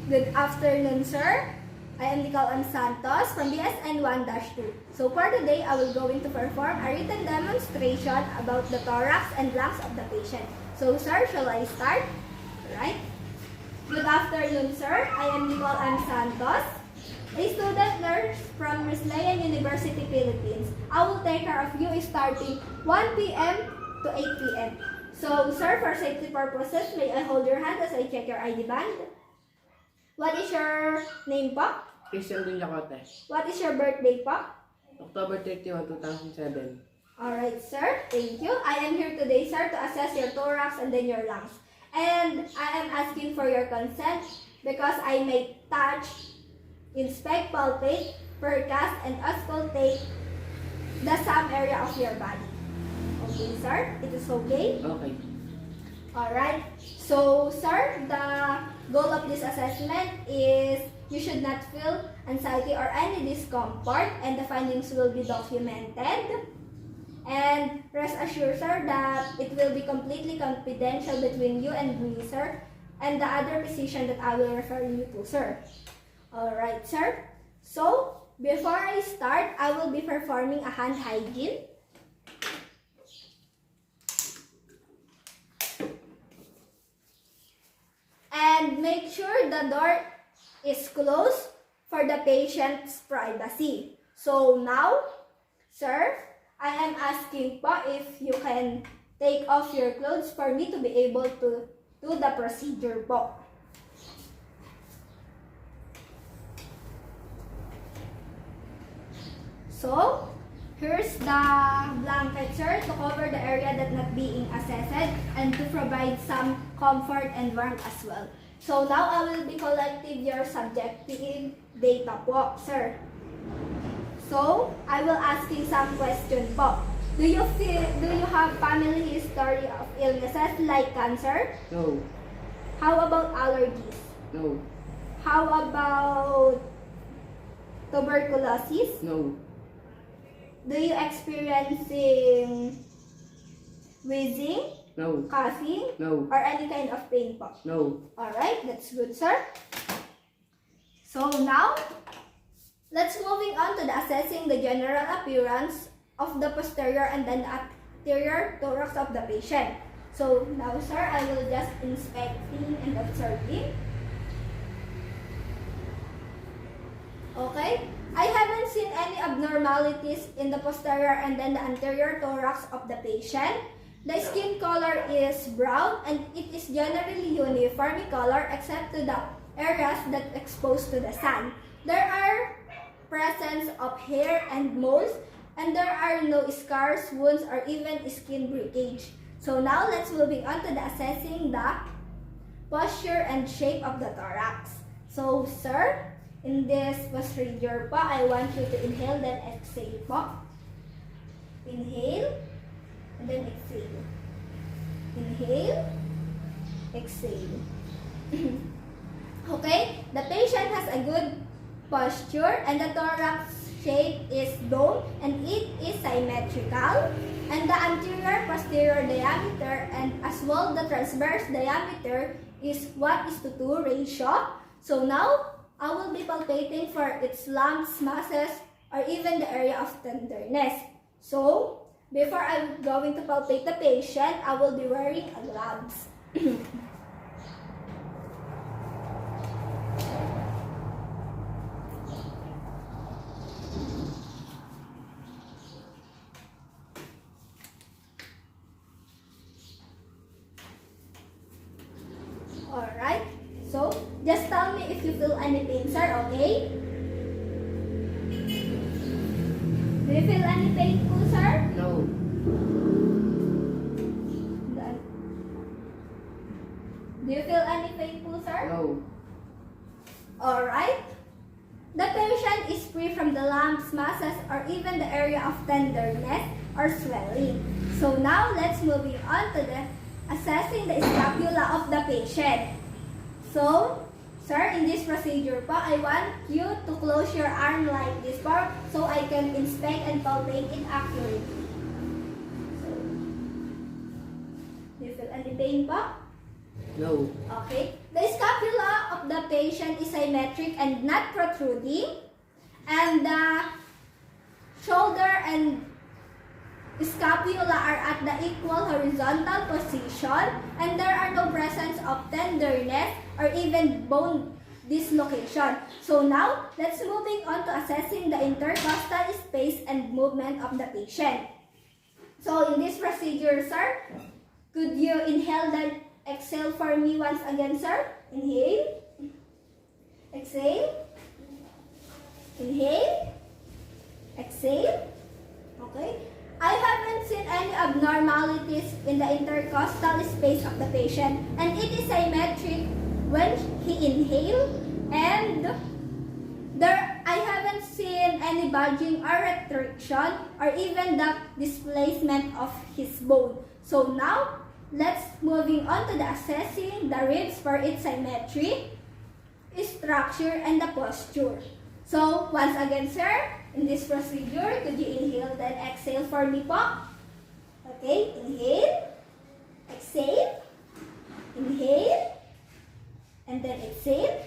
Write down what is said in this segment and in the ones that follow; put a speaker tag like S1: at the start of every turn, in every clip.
S1: Good afternoon, sir. I am Nicole M. Santos from BSN 1-2. So for today, I will going to perform a written demonstration about the thorax and lungs of the patient. So sir, shall I start? Alright. Good afternoon, sir. I am Nicole M. Santos, a student nurse from Wesleyan University, Philippines. I will take care of you starting 1 p.m. to 8 p.m. So sir, for safety purposes, may I hold your hand as I check your ID band? What is your name po?
S2: Christian Villacote.
S1: What is your birthday po?
S2: October 31, 2007.
S1: Alright, sir. Thank you. I am here today, sir, to assess your thorax and then your lungs. And I am asking for your consent because I may touch, inspect, palpate, percast, and auscultate the some area of your body. Okay, sir? It is okay?
S2: Okay.
S1: Alright. So, sir, the goal of this assessment is you should not feel anxiety or any discomfort, and the findings will be documented. And rest assured, sir, that it will be completely confidential between you and me, sir, and the other physician that I will refer you to, sir. Alright, sir. So, before I start, I will be performing a hand hygiene. And make sure the door is closed for the patient's privacy. So now, sir, I am asking po if you can take off your clothes for me to be able to do the procedure po. So, here's the blanket, sir, to cover the area that not being assessed and to provide some comfort and warmth as well. So now I will be collecting your subjective data po, sir. So, I will asking some question po. Do you have family history of illnesses like cancer?
S2: No.
S1: How about allergies?
S2: No.
S1: How about tuberculosis?
S2: No.
S1: Do you experiencing wheezing,
S2: No.
S1: coughing,
S2: No.
S1: or any kind of pain po?
S2: No.
S1: Alright, that's good, sir. So now, let's moving on to the assessing the general appearance of the posterior and then anterior thorax of the patient. So now, sir, I will just inspecting and observing. Okay. I haven't seen any abnormalities in the posterior and then the anterior thorax of the patient. The skin color is brown and it is generally uniform color except to the areas that exposed to the sun. There are presence of hair and moles, and there are no scars, wounds, or even skin breakage. So now let's moving on to the assessing the posture and shape of the thorax. So sir, in this procedure po, I want you to inhale then exhale po. Inhale and then exhale. Inhale, exhale. Okay, the patient has a good posture and the thorax shape is dome and it is symmetrical, and the anterior posterior diameter and as well the transverse diameter is 1:2 ratio. So now I will be palpating for its lumps, masses, or even the area of tenderness. So before I'm going to palpate the patient, I will be wearing a gloves. Alright, so just tell me if you feel any pain, sir, okay? Do you feel any pain po, sir?
S2: No.
S1: Do you feel any pain po, sir?
S2: No.
S1: Alright. The patient is free from the lumps, masses, or even the area of tenderness or swelling. So now let's moving on to the assessing the scapula of the patient. So, sir, in this procedure po, I want you to close your arm like this po so I can inspect and palpate it accurately. So, do you feel any pain po?
S2: No.
S1: Okay. The scapula of the patient is symmetric and not protruding. And the shoulder and scapula are at the equal horizontal position, and there are no presence of tenderness or even bone dislocation. So now, let's moving on to assessing the intercostal space and movement of the patient. So in this procedure, sir, could you inhale then exhale for me once again, sir? Inhale. Exhale. Inhale. Exhale. Okay. I haven't seen any abnormalities in the intercostal space of the patient, and it is symmetric when he inhales, and I haven't seen any bulging or restriction or even the displacement of his bone. So now, let's moving on to the assessing the ribs for its symmetry, structure, and the posture. So, once again, sir, in this procedure, could you inhale then exhale for me po? Okay, inhale, exhale, inhale, and then exhale.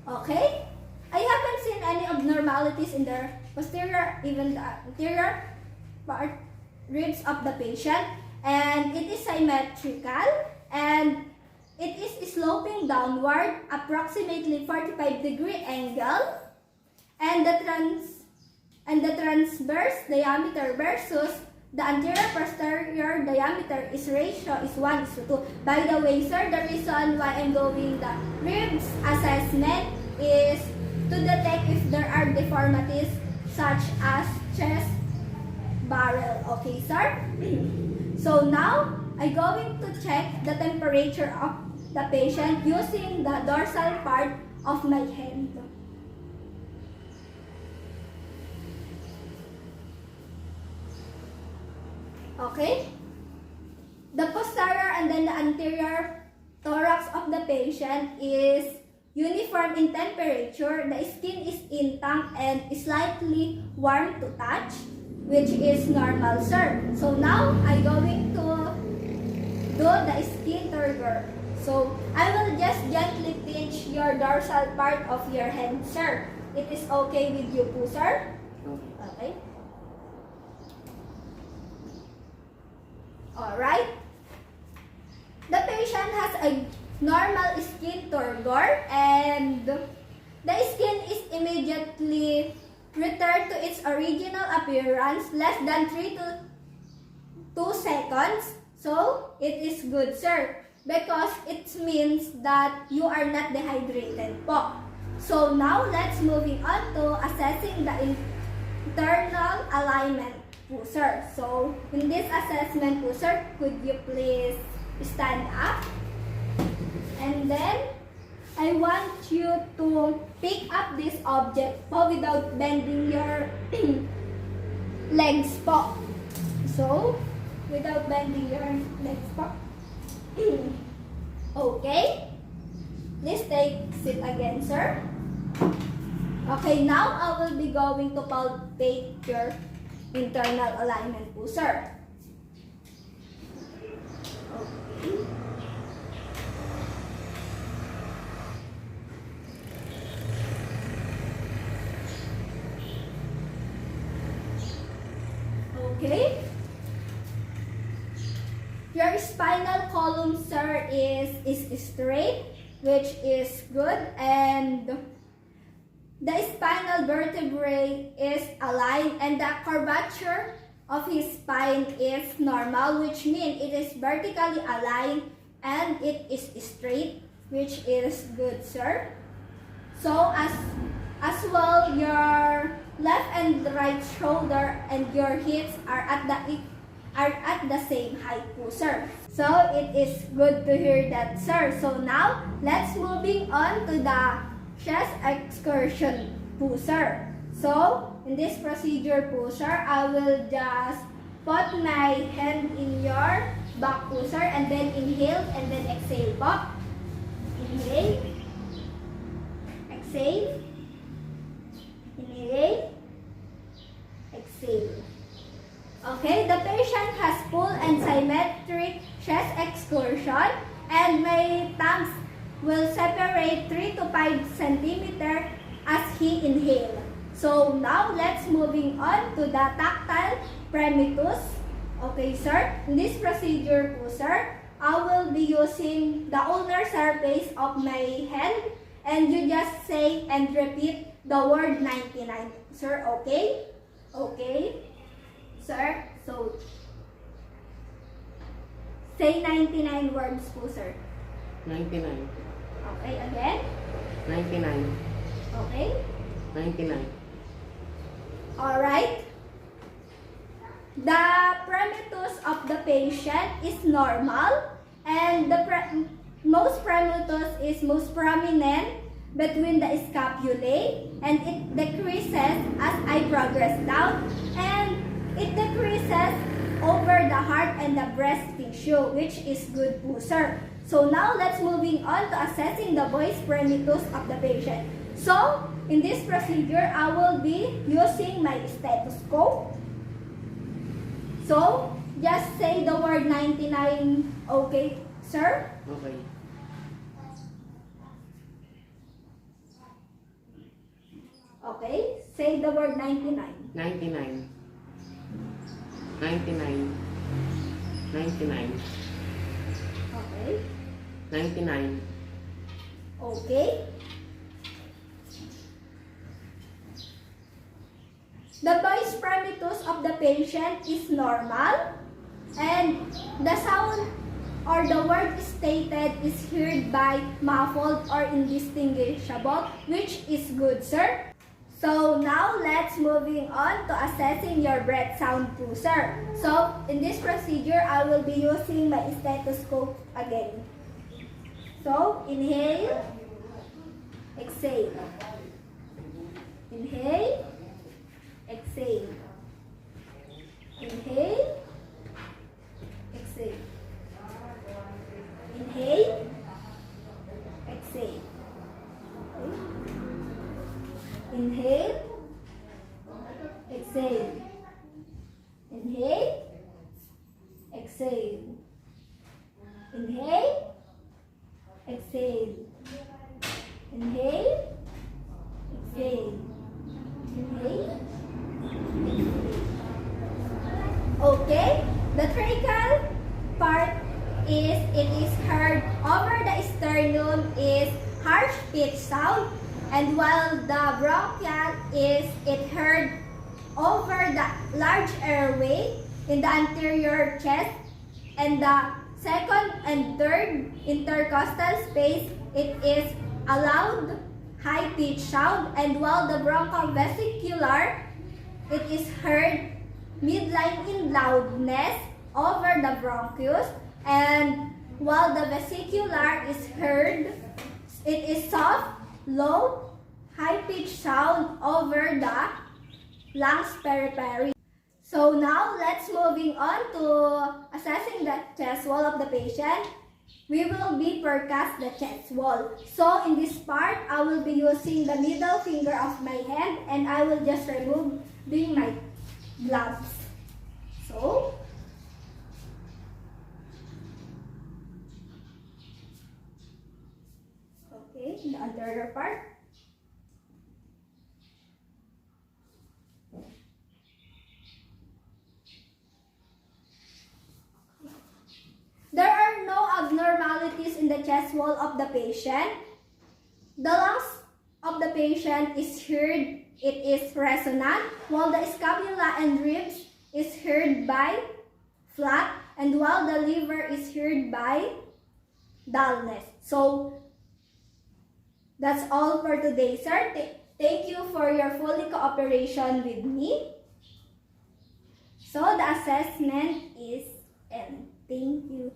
S1: Okay. I haven't seen any abnormalities in the posterior, even the anterior part ribs of the patient, and it is symmetrical, and it is sloping downward approximately 45-degree angle, and the transverse diameter versus the anterior posterior diameter is ratio is 1:2. By the way, sir, the reason why I'm going the ribs assessment is to detect if there are deformities such as chest barrel. Okay, sir? So now, I'm going to check the temperature of the patient using the dorsal part of my hand. Okay? The posterior and then the anterior thorax of the patient is uniform in temperature. The skin is intact and slightly warm to touch, which is normal, sir. So now, I'm going to do the skin turgor. So, I will just gently pinch your dorsal part of your hand, sir. It is okay with you po, sir? Okay. Alright. The patient has a normal skin turgor, and the skin is immediately returned to its original appearance less than 3 to 2 seconds. So, it is good, sir, because it means that you are not dehydrated po. So, now let's moving on to assessing the internal alignment po, sir. So, in this assessment po, sir, could you please stand up? And then, I want you to pick up this object po without bending your legs po. So, without bending your legs po. Okay? Please take seat again, sir. Okay, now I will be going to palpate your internal alignment po, sir. Okay. Okay. Your spinal column, sir, is straight, which is good, and the spinal vertebrae is aligned, and the curvature of his spine is normal, which means it is vertically aligned and it is straight, which is good, sir. So as well, your left and right shoulder and your hips are at the same height po, sir. So it is good to hear that, sir. So now, let's moving on to the chest excursion po, sir. So, in this procedure po, sir, I will just put my hand in your back po, sir, and then inhale and then exhale po. Inhale. Exhale. Inhale. Exhale. Okay, the patient has full and symmetric chest excursion, and my thumbs will separate 3 to 5 centimeter as he inhale. So now let's moving on to the tactile premitus. Okay, sir. In this procedure po, sir, I will be using the ulnar surface of my hand, and you just say and repeat the word 99. Sir, okay? Okay. Sir, so say 99 words po, sir.
S2: 99.
S1: Okay, again.
S2: 99.
S1: Okay.
S2: 99.
S1: Alright. The premitus of the patient is normal, and the most premitus is most prominent between the scapulae, and it decreases as I progress down, and it decreases over the heart and the breast tissue, which is good po, sir. So now let's moving on to assessing the voice premitus of the patient. So in this procedure, I will be using my stethoscope. So just say the word 99, okay, sir?
S2: Okay.
S1: Okay, say the word 99.
S2: 99. 99. 99.
S1: Okay.
S2: 99.
S1: Okay. The voice premitus of the patient is normal, and the sound or the word stated is heard by muffled or indistinguishable, which is good, sir. So now let's moving on to assessing your breath sound too, sir. So in this procedure, I will be using my stethoscope again. So inhale, exhale. Inhale, exhale. Inhale, exhale. Inhale, exhale. Okay. Inhale, exhale. Inhale, exhale. Inhale, exhale. Inhale, exhale. Inhale, exhale. Okay, the tracheal part is, it is heard over the sternum is harsh pitch sound, and while the bronchial is, it heard over the large airway in the anterior chest, and the second and third intercostal space, it is a loud high pitch sound, and while the bronchovesicular, it is heard midline in loudness over the bronchus, and while the vesicular is heard, it is soft, low, high-pitched sound over the lungs periphery. So now let's moving on to assessing the chest wall of the patient. We will be percuss the chest wall. So in this part, I will be using the middle finger of my hand, and I will just remove my gloves. So okay, the anterior part. There are no abnormalities in the chest wall of the patient. The lungs of the patient is heard, it is resonant, while the scapula and ribs is heard by flat, and while the liver is heard by dullness. So that's all for today, sir. Thank you for your fully cooperation with me. So the assessment is end. Thank you.